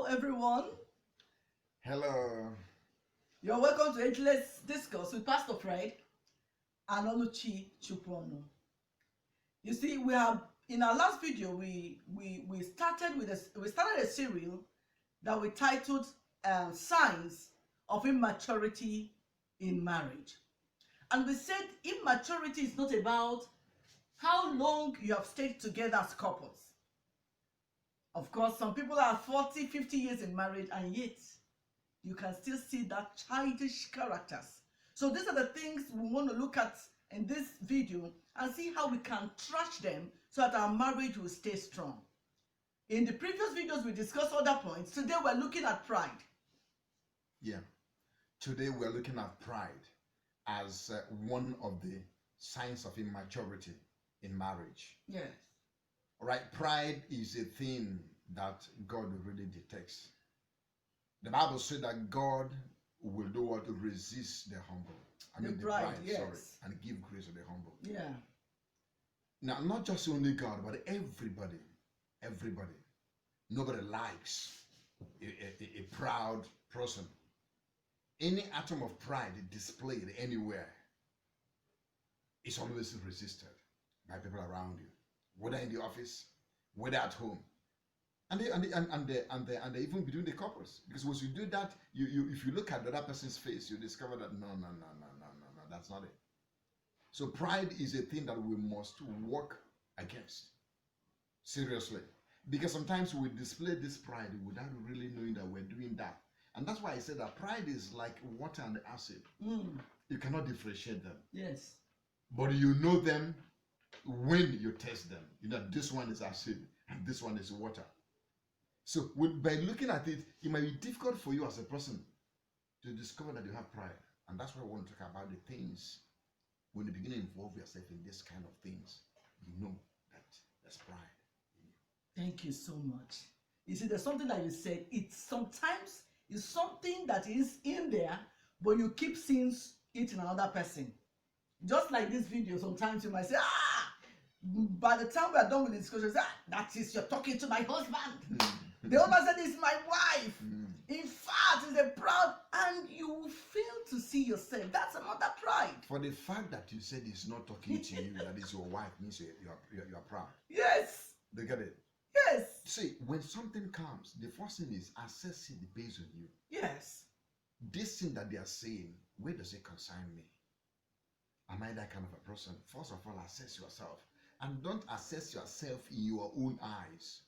everyone. Hello. You're welcome to Agelessdiscourse with Pastor Fred and Oluchi Chukwuonu. You see, we have in our last video we started a series that we titled Signs of Immaturity in Marriage. And we said immaturity is not about how long you have stayed together as couples. Of course, some people are 40, 50 years in marriage, and yet you can still see that childish characters. So these are the things we want to look at in this video and see how we can trash them so that our marriage will stay strong. In the previous videos, we discussed other points. Today, we're looking at pride. Yeah. Today, we're looking at pride as one of the signs of immaturity in marriage. Yes. All right. Pride is a thing that God really detects. The Bible said that God will do what? To resist the humble. The pride, yes. And give grace to the humble. Yeah. Now, not just only God, but everybody. Nobody likes a proud person. Any atom of pride displayed anywhere is always resisted by people around you, whether in the office, whether at home, and they even between the couples. Because once you do that, if you look at the other person's face, you discover that no, that's not it. So pride is a thing that we must work against seriously, because sometimes we display this pride without really knowing that we're doing that. And that's why I said that pride is like water and acid. You cannot differentiate them. Yes. But you know them when you test them. You know, this one is acid and this one is water. So by looking at it, it might be difficult for you as a person to discover that you have pride. And that's why I want to talk about the things. When you begin to involve yourself in this kind of things, you know that there's pride in you. Thank you so much. You see, there's something that you said. It's sometimes something that is in there, but you keep seeing it in another person. Just like this video, sometimes you might say, by the time we are done with the discussion, that is, you're talking to my husband. The owner said, it's my wife. In fact, it's a proud, and you fail to see yourself. That's another pride. For the fact that you said he's not talking to you, that is your wife, means you are proud. Yes. Do you get it? Yes. See, when something comes, the first thing is assess it based on you. Yes. This thing that they are saying, where does it concern me? Am I that kind of a person? First of all, assess yourself. And don't assess yourself in your own eyes.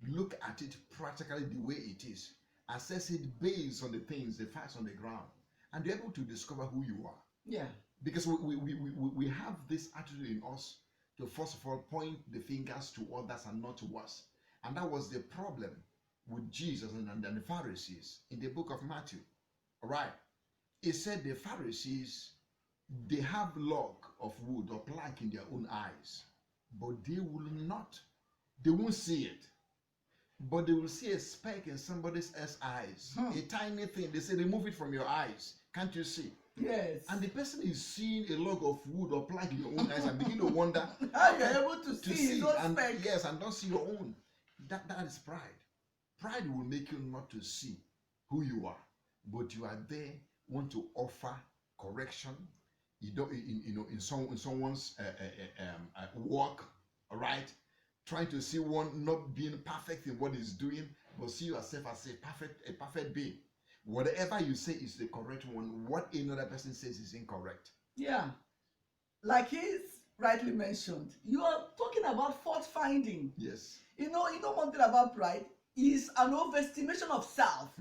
Look at it practically the way it is. Assess it based on the things, the facts on the ground. And be able to discover who you are. Yeah. Because we have this attitude in us to first of all point the fingers to others and not to us. And that was the problem with Jesus and the Pharisees in the book of Matthew. All right. It said the Pharisees, they have log of wood or plank in their own eyes, but they will not. They won't see it. But they will see a speck in somebody else's eyes. A tiny thing. They say, remove it from your eyes. Can't you see? Yes. And the person is seeing a log of wood or plank in your own eyes and begin to wonder how you're able to see his own and speck. yes, and don't see your own. That is pride. Pride will make you not to see who you are, but you are there, want to offer correction. You don't, in someone's work, all right? Trying to see one not being perfect in what he's doing, but see yourself as a perfect being. Whatever you say is the correct one, what another person says is incorrect. Yeah. Like he's rightly mentioned, you are talking about fault finding. Yes. You know one thing about pride is an overestimation of self.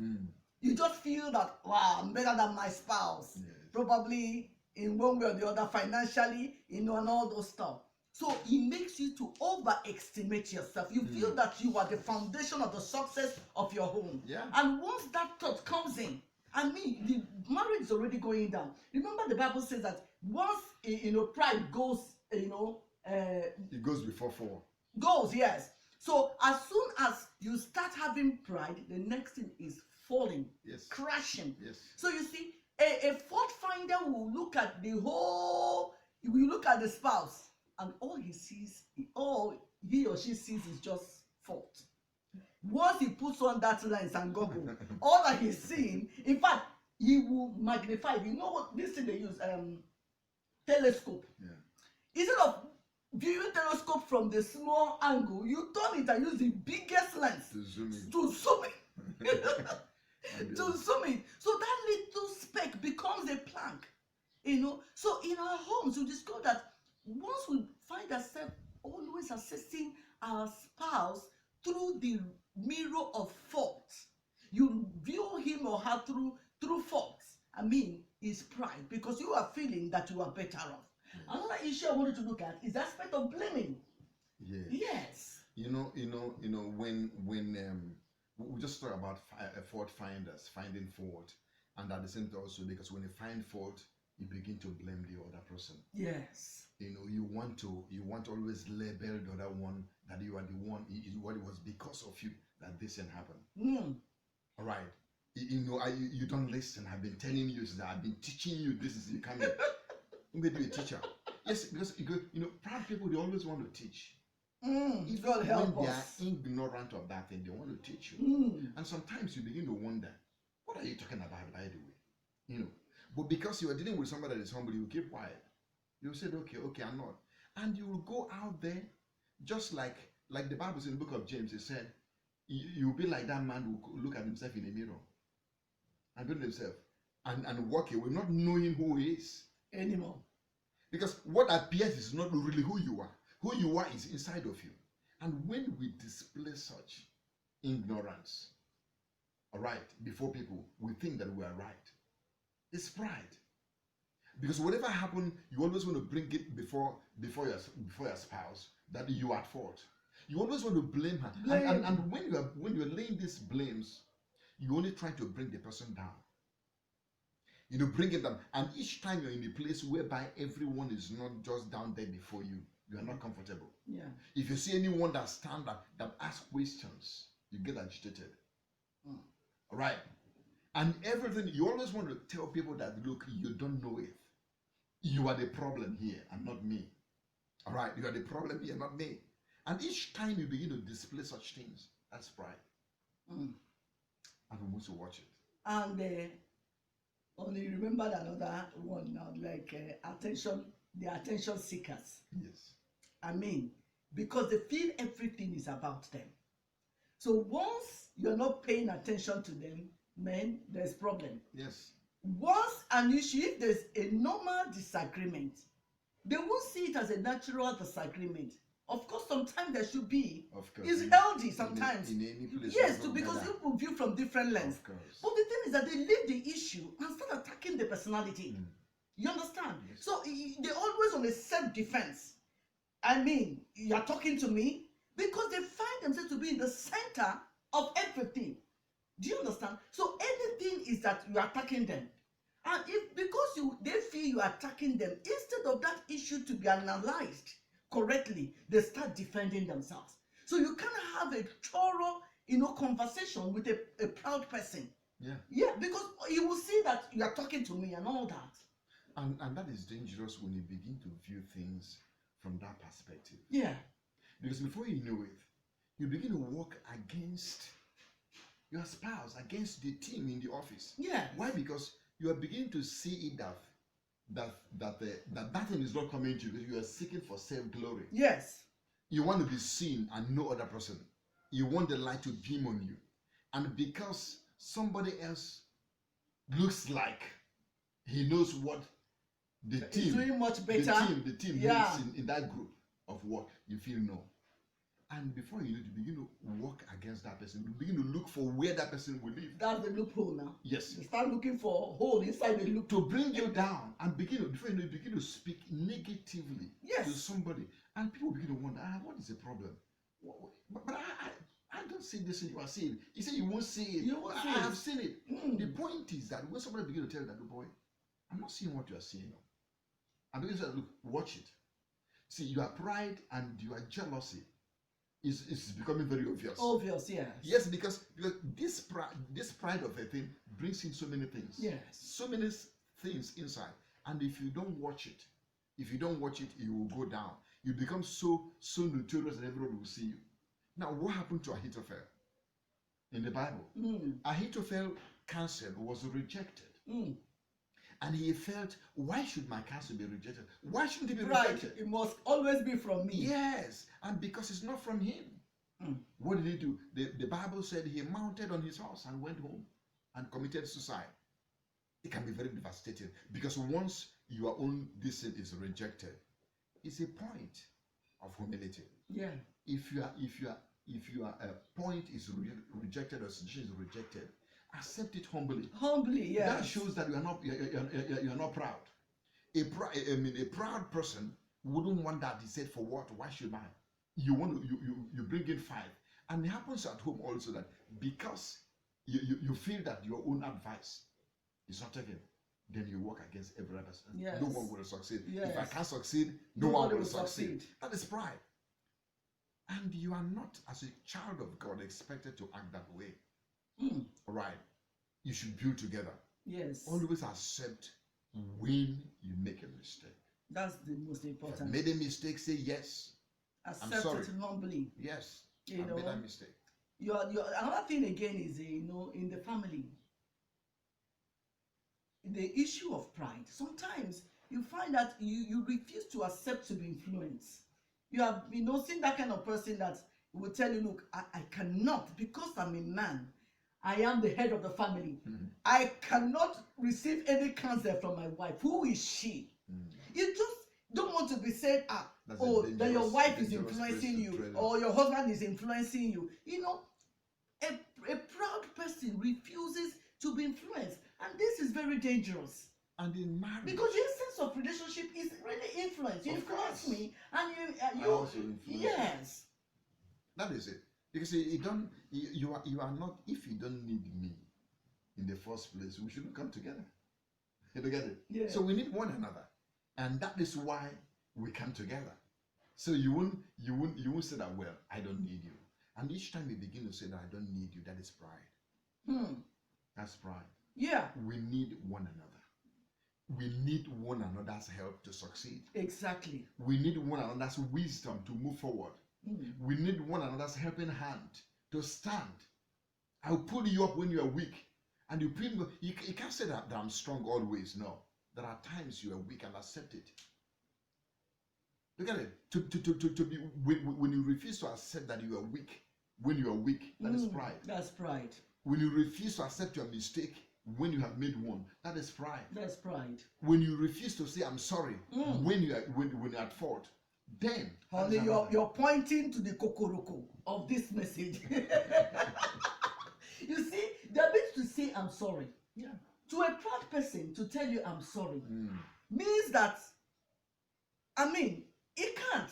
You just feel that, wow, I'm better than my spouse. Yes. Probably in one way or the other, financially, and all those stuff. So it makes you to overestimate yourself. You feel that you are the foundation of the success of your home. Yeah. And once that thought comes in, the marriage is already going down. Remember, the Bible says that once pride goes, it goes before fall. Goes, yes. So as soon as you start having pride, the next thing is falling, yes, crashing. Yes. So you see, a fault finder will look at the spouse, and all he or she sees is just fault. once he puts on that lens and goggle, all that he's seeing, in fact, he will magnify. You know what this thing they use? Telescope. Yeah. Instead of viewing telescope from the small angle, you turn it and use the biggest lens To zoom in. to zoom it. To zoom it. So that little speck becomes a plank. You know, so in our homes, you discover that once we find ourselves always assessing our spouse through the mirror of faults, you view him or her through faults. I mean, it's pride, because you are feeling that you are better off. Yes. Another issue I wanted to look at is the aspect of blaming. Yes. Yes. When we just talk about fault finders, finding fault, and at the same time also, because when you find fault, you begin to blame the other person. Yes. You want to always label the other one that you are the one. What it was because of you that this thing happened. All right. You don't listen. I've been telling you that. I've been teaching you. This is you coming. You may be a teacher. Yes, because proud people, they always want to teach. Even God help when us. they are ignorant of that thing, they want to teach you. And sometimes you begin to wonder, what are you talking about, by the way? But because you are dealing with somebody that is humble, you keep quiet. You said, okay, I'm not. And you will go out there, just like the Bible says in the book of James, it said, you'll be like that man who look at himself in a mirror and build himself and walk away, not knowing who he is Anymore. Because what appears is not really who you are. Who you are is inside of you. And when we display such ignorance, all right, before people, we think that we are right. It's pride. Because whatever happened, you always want to bring it before your spouse that you are at fault. You always want to blame her. And when you're laying these blames, you only try to bring the person down. Bring it down. And each time you're in a place whereby everyone is not just down there before you, you are not comfortable. Yeah. If you see anyone that stand up, that asks questions, you get agitated. All right. And everything, you always want to tell people that, look, you don't know it. You are the problem here and not me. All right. You are the problem here, not me. And each time you begin to display such things, that's pride. And we must watch it. And only remembered another one now, like the attention seekers. Yes. I mean, because they feel everything is about them. So once you're not paying attention to them, man, there's problem. Yes. Once an issue, if there's a normal disagreement, they won't see it as a natural disagreement. Of course, sometimes there should be. Of course. It's healthy sometimes. In any place. Yes, because people view from different lenses. Of course. But the thing is that they leave the issue and start attacking the personality. You understand? Yes. So they're always on a self-defense. I mean, you're talking to me because they find themselves to be in the center of everything. Do you understand? So anything is that you are attacking them. And because they feel you are attacking them, instead of that issue to be analyzed correctly, they start defending themselves. So you can't have a thorough, conversation with a proud person. Yeah. Yeah, because you will see that you are talking to me and all that. And that is dangerous when you begin to view things from that perspective. Yeah. Because before you know it, you begin to work against your spouse, against the team in the office. Yeah. Why? Because you are beginning to see it that thing is not coming to you, because you are seeking for self-glory. Yes. You want to be seen and no other person. You want the light to beam on you. And because somebody else looks like he knows what the team doing much better. The team needs in that group of work, you feel no. And before you know it, you begin to work against that person. You begin to look for where that person will live. That's the loophole now. Yes. You start looking for a hole inside the loophole. To bring you down and before you know, you begin to speak negatively to somebody. And people begin to wonder, what is the problem? But I don't see this thing you are saying. You say you won't see it. You won't see I it. have seen it. The point is that when somebody begins to tell you that, boy, I'm not seeing what you are seeing. And begin to say, look, watch it. See, your pride and your jealousy is becoming very obvious. Obvious, yes. Yes, because this pride of a thing brings in so many things. Yes. So many things inside. And if you don't watch it, you will go down. You become so notorious that everyone will see you. Now, what happened to Ahithophel? in the Bible. Ahithophel counsel was rejected. And he felt, why should my counsel be rejected? Why shouldn't it be rejected? It must always be from me. Yes, and because it's not from him. What did he do? The Bible said he mounted on his horse and went home and committed suicide. It can be very devastating because once your own sin is rejected, it's a point of humility. Yeah. If your point is rejected or suggestion is rejected, accept it humbly. Humbly, yes. That shows that you're not proud. A proud person wouldn't want that. He said, for what? Why should I? You bring in 5. And it happens at home also that because you feel that your own advice is not taken, then you work against every other person. Yes. No one will succeed. Yes. If I can't succeed, no one will succeed. That is pride. And you are not, as a child of God, expected to act that way. Right? You should build together. Yes. Always accept when you make a mistake. That's the most important. Made a mistake, say yes. Accept I'm sorry. it humbly. Yes. I made a mistake. Another thing again is, in the family, the issue of pride. Sometimes you find that you refuse to accept to be influenced. You have, seen that kind of person that will tell you, look, I cannot, because I'm a man, I am the head of the family. I cannot receive any counsel from my wife. Who is she? You just don't want to be said, that your wife is influencing you, or your husband is influencing you. A proud person refuses to be influenced, and this is very dangerous. And in marriage, because your sense of relationship is really influence. You influence me, and you also influence. Yes, that is it. Because you are not. If you don't need me in the first place, we shouldn't come together. You get it? Yeah. So we need one another, and that is why we come together. So you won't say that, well, I don't need you. And each time you begin to say that I don't need you, that is pride. That's pride. Yeah. We need one another. We need one another's help to succeed. Exactly. We need one another's wisdom to move forward. We need one another's helping hand to stand. I'll pull you up when you are weak. And you can't say that I'm strong always. No. There are times you are weak, and accept it. Look at it. To be when you refuse to accept that you are weak, when you are weak, that is pride. That's pride. When you refuse to accept your mistake when you have made one, that is pride. That's pride. When you refuse to say I'm sorry when you're at fault, then honey, you're pointing to the kokoroko of this message. You see, the ability to say I'm sorry. Yeah. To a proud person to tell you I'm sorry means that, he can't,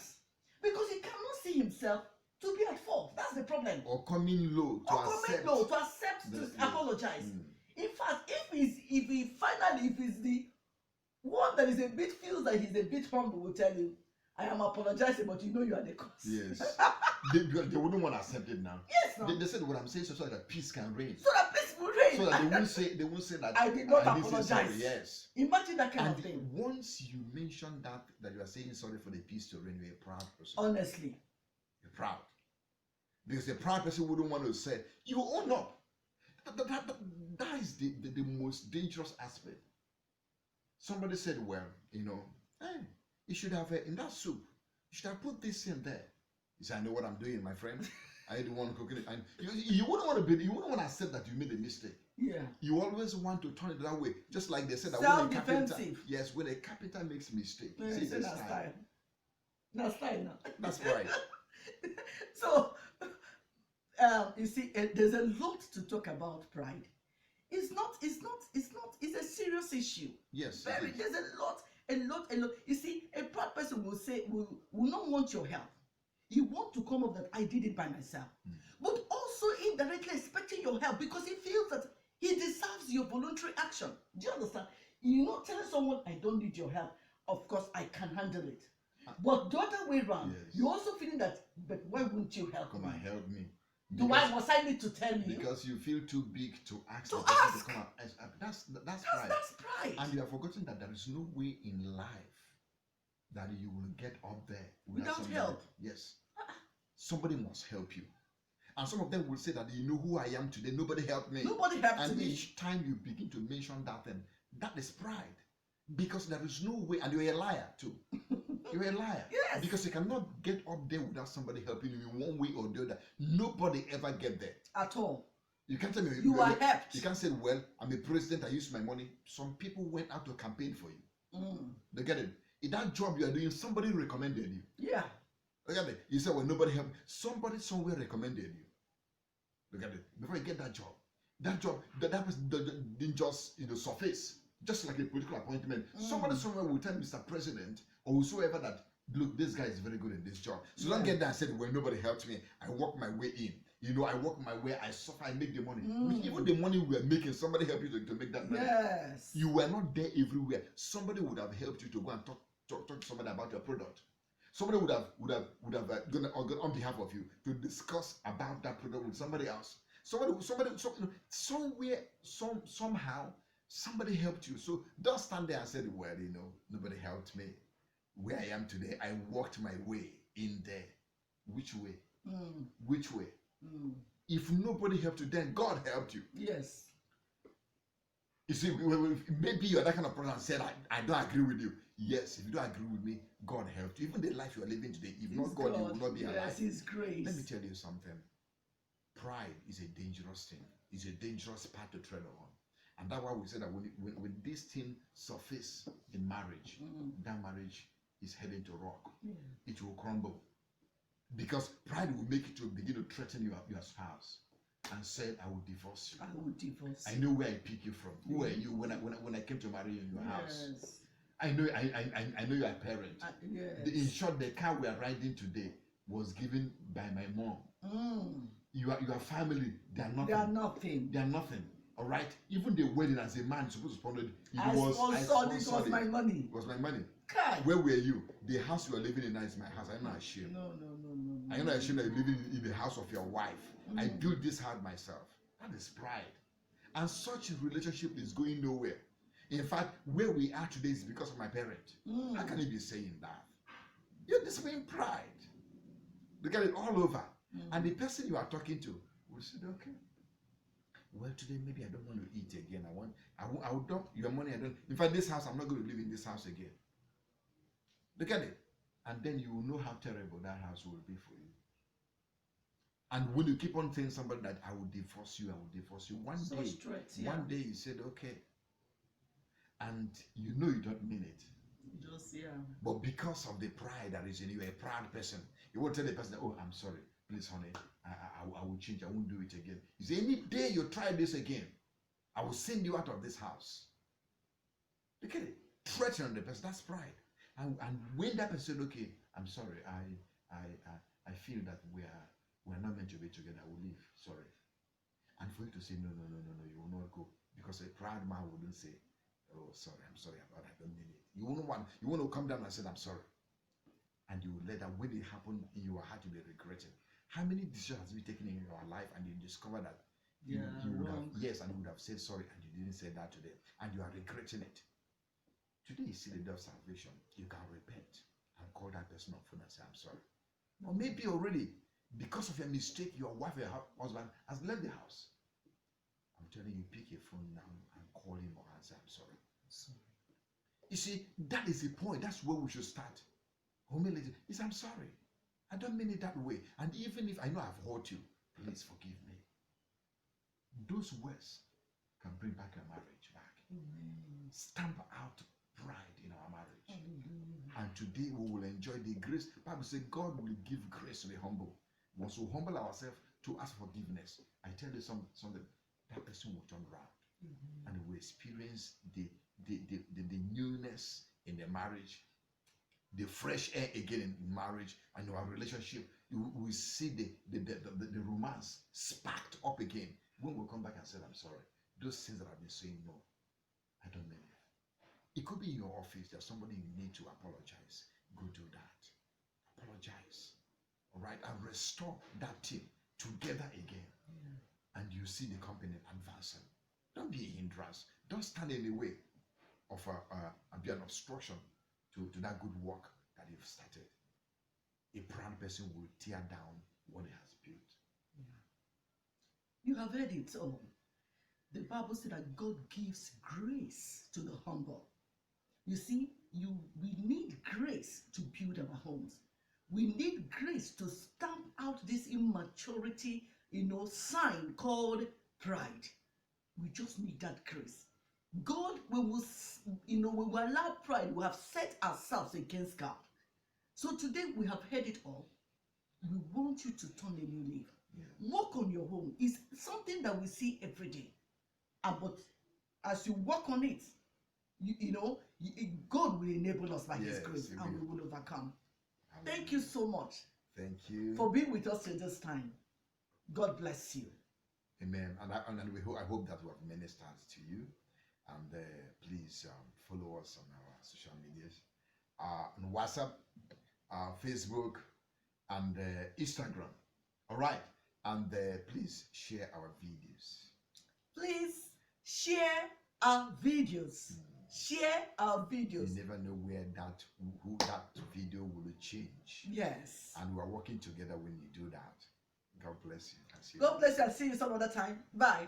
because he cannot see himself to be at fault. That's the problem. Or coming low to accept to apologize. In fact, if he's the one that is a bit feels that he's a bit humble, will tell you, I am apologizing, but you are the cause. Yes. they wouldn't want to accept it now. Yes, no. They said what I'm saying so that peace can reign. So that peace will reign. So that they won't say that I did not apologize. Yes. Imagine that kind of thing. Once you mention that you are saying sorry for the peace to reign, you're a proud person. Honestly. You're proud. Because a proud person wouldn't want to say, you own up. That is the most dangerous aspect. Somebody said, well, hey, you should have, in that soup, you should have put this in there. He said, I know what I'm doing, my friend. I don't want to cook it. And you wouldn't want to accept that you made a mistake. Yeah. You always want to turn it that way. Just like they said that when a carpenter makes a mistake, that's style. That's style now. That's right. So, you see, there's a lot to talk about pride. It's a serious issue. Yes. There's a lot. You see, a proud person will not want your help. He wants to come up that I did it by myself. But also indirectly expecting your help because he feels that he deserves your voluntary action. Do you understand? Telling someone, I don't need your help. Of course, I can handle it. But the other way around, yes. You're also feeling that, but why wouldn't you help me? Come and help me. Must I need to tell you? Because you feel too big to ask. To ask. To come and, that's pride. That's pride. And you have forgotten that there is no way in life that you will get up there without help. Yes. Somebody must help you. And some of them will say that, you know who I am today, nobody helped me. Nobody helped And me. each time you begin to mention that thing, that is pride. Because there is no way, and you're a liar too. You're a liar. Yes. Because you cannot get up there without somebody helping you in one way or the other. Nobody ever get there. At all. You can't tell me You are helped. You can't say, well, I'm a president, I use my money. Some people went out to campaign for you. They get it. In that job you are doing, somebody recommended you. Yeah. Look at it. You say, well, nobody helped. Somebody somewhere recommended you. Look at it. Before you get that job, that person didn't just surface, just like a political appointment. Somebody somewhere will tell Mr. President or whosoever that, look, this guy is very good in this job. So don't get there and say, well, nobody helped me. I work my way in. I work my way, I suffer, I make the money. Even the money we are making, somebody helped you to make that money. Yes. You were not there everywhere. Somebody would have helped you to go and talk to somebody about your product. Somebody would have gone on behalf of you to discuss about that product with somebody else. Somewhere, somehow, somebody helped you. So don't stand there and say, well, nobody helped me. Where I am today, I walked my way in there. Which way? Which way? If nobody helped you, then God helped you. Yes. You see, maybe you're that kind of person and said, I don't agree with you. Yes, if you don't agree with me, God helped you. Even the life you are living today, if not God, you will not be alive. Yes, His grace. Let me tell you something. Pride is a dangerous thing. It's a dangerous path to tread on. And that's why we say that when this thing surfaces in marriage, that marriage is heading to rock. It will crumble. Because pride will make you to begin to threaten your spouse and say, I will divorce you. I will divorce you. I know where I pick you from. Who are you when I came to marry you in your house? Yes. I know you are a parent. Yes. In short, the car we are riding today was given by my mom. Your family, they are nothing. They are nothing. They are nothing. All right. Even the wedding, as a man supposed to sponsor it, I sponsored it. Was my money. It was my money. God. Where were you? The house you are living in now is my house. I'm not ashamed. No. I'm not ashamed that you're living in the house of your wife. I built this house myself. That is pride. And such a relationship is going nowhere. In fact, where we are today is because of my parent. How can you be saying that? You're displaying pride. Look at it all over. And the person you are talking to will say, okay, well, today maybe I don't want to eat again. I will dump your money. In fact, this house, I'm not going to live in this house again. Look at it. And then you will know how terrible that house will be for you. And when you keep on saying somebody that I will divorce you, one day you said, okay. And you know you don't mean it. But because of the pride that is in you, you're a proud person. You won't tell the person, oh, I'm sorry. Please, honey, I will change. I won't do it again. You say, any day you try this again, I will send you out of this house. Look at it. Threaten the person. That's pride. And when that person said, okay, I'm sorry, I feel that we're not meant to be together. I will leave. Sorry. And for you to say, no, you will not go. Because a proud man wouldn't say, oh, sorry, I'm sorry about it. I don't mean it. You want to come down and say, I'm sorry. And you will let that when it happened in your heart, you'll be regretting. How many decisions have you taken in your life and you discover that you would have, yes, and you would have said sorry and you didn't say that to them and you are regretting it. Today you see the day of salvation. You can repent and call that person on phone and say, I'm sorry. Or maybe already, because of your mistake, your wife or your husband has left the house. I'm telling you, pick your phone now and call him or answer, I'm sorry. You see, that is the point. That's where we should start. Humility is, I'm sorry. I don't mean it that way. And even if I know I've hurt you, please forgive me. Those words can bring back your marriage back. Stamp out pride in our marriage. And today we will enjoy the grace. The Bible says God will give grace to the humble. Once we humble ourselves to ask forgiveness, I tell you something, that person will turn around. And we experience the newness in the marriage, the fresh air again in marriage and our relationship. We see the romance sparked up again when we come back and say, I'm sorry. Those things that I've been saying, no, I don't mean it. It could be in your office. There's somebody you need to apologize. Go do that. Apologize. All right? And restore that team together again. And you see the company advancing. Don't be a hindrance. Don't stand in the way of be an obstruction to that good work that you've started. A proud person will tear down what he has built. You have heard it all. The Bible said that God gives grace to the humble. You see, we need grace to build our homes. We need grace to stamp out this immaturity, sign called pride. We just need that grace. God, when we will allow pride, we have set ourselves against God. So today we have heard it all. We want you to turn a new leaf. Yeah. Work on your home. It's something that we see every day. But as you work on it, God will enable us by His grace, and we will overcome. Hallelujah. Thank you so much. Thank you for being with us till this time. God bless you. Amen. And I hope that we have ministered to you. And please follow us on our social medias, on WhatsApp, Facebook, and Instagram. All right. And please share our videos. Please share our videos. Share our videos. You never know who that video will change. Yes. And we are working together when you do that. God bless you. God bless you. I'll see you some other time. Bye.